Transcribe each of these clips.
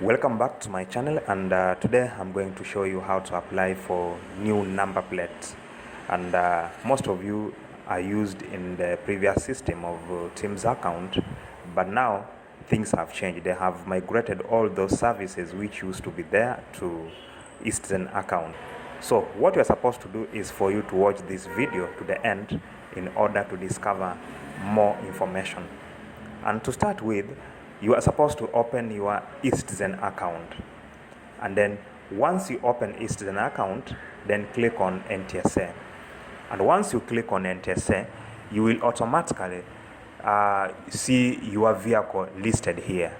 Welcome back to my channel, and today I'm going to show you how to apply for new number plates. And most of you are used in the previous system of Teams account, but now things have changed. They have migrated all those services which used to be there to Ecitizen account. So what you're supposed to do is for you to watch this video to the end in order to discover more information. And to start with, you are supposed to open your Ecitizen account. And then once you open Ecitizen account, then click on NTSA. And once you click on NTSA, you will automatically see your vehicle listed here.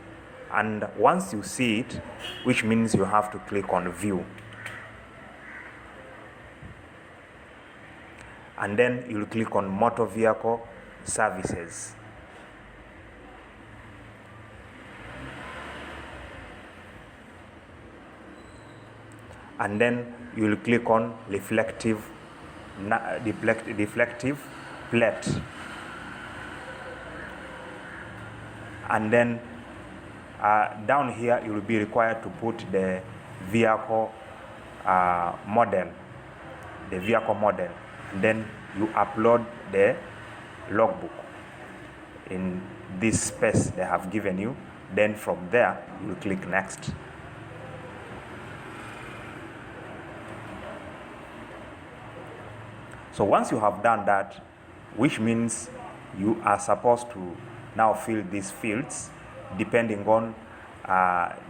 And once you see it, which means you have to click on view. And then you'll click on motor vehicle services. And then you will click on deflective plate. And then down here you will be required to put the vehicle model. And then you upload the logbook in this space they have given you. Then from there you click next. So once you have done that, which means you are supposed to now fill these fields depending on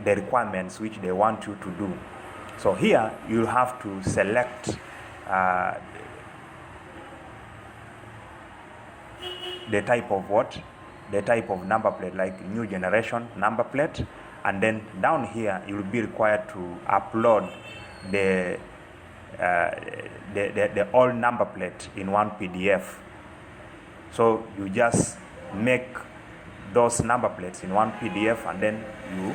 the requirements which they want you to do. So here you'll have to select the type of what? The type of number plate, like new generation number plate. And then down here you'll be required to upload the old number plate in one PDF. So you just make those number plates in one PDF, and then you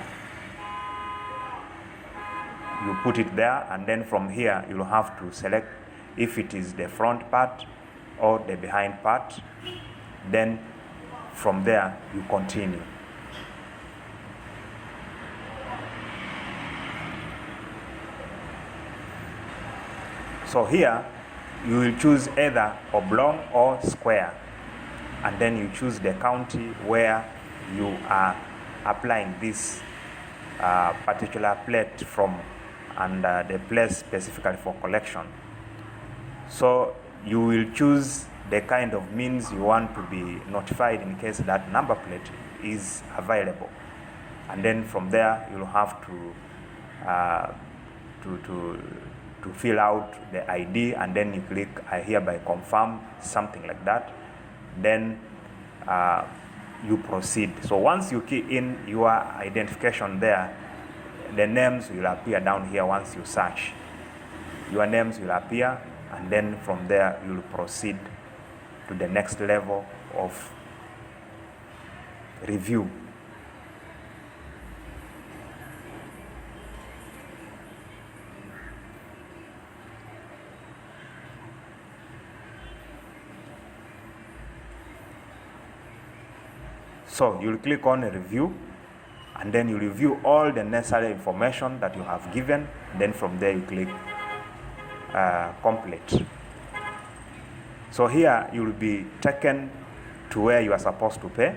put it there, and then from here you'll have to select if it is the front part or the behind part. Then from there you continue. So here you will choose either oblong or square, and then you choose the county where you are applying this particular plate from, and the place specifically for collection. So you will choose the kind of means you want to be notified in case that number plate is available, and then from there you'll have to fill out the ID, and then you click I hereby confirm, something like that. Then you proceed. So once you key in your identification there, the names will appear down here. Once you search, your names will appear, and then from there you'll proceed to the next level of review. So you'll click on review, and then you review all the necessary information that you have given. Then from there you click complete. So here you will be taken to where you are supposed to pay,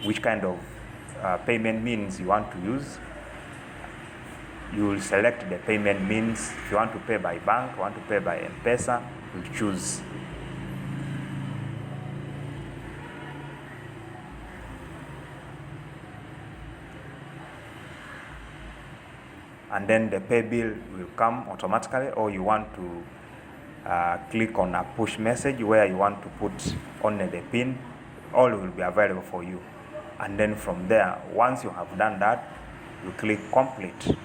which kind of payment means you want to use. You will select the payment means. If you want to pay by bank, want to pay by M-Pesa, you choose. And then the pay bill will come automatically, or you want to click on a push message where you want to put only the PIN. All will be available for you. And then from there, once you have done that, you click complete.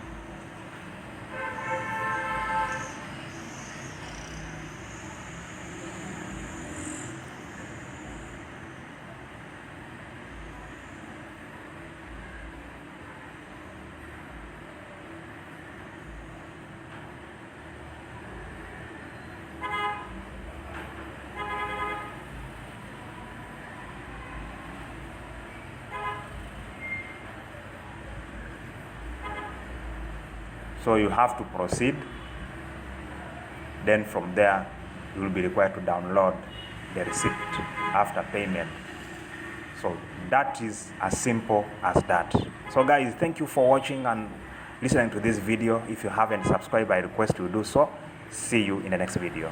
So you have to proceed. Then from there, you will be required to download the receipt after payment. So that is as simple as that. So guys, thank you for watching and listening to this video. If you haven't subscribed, I request you do so. See you in the next video.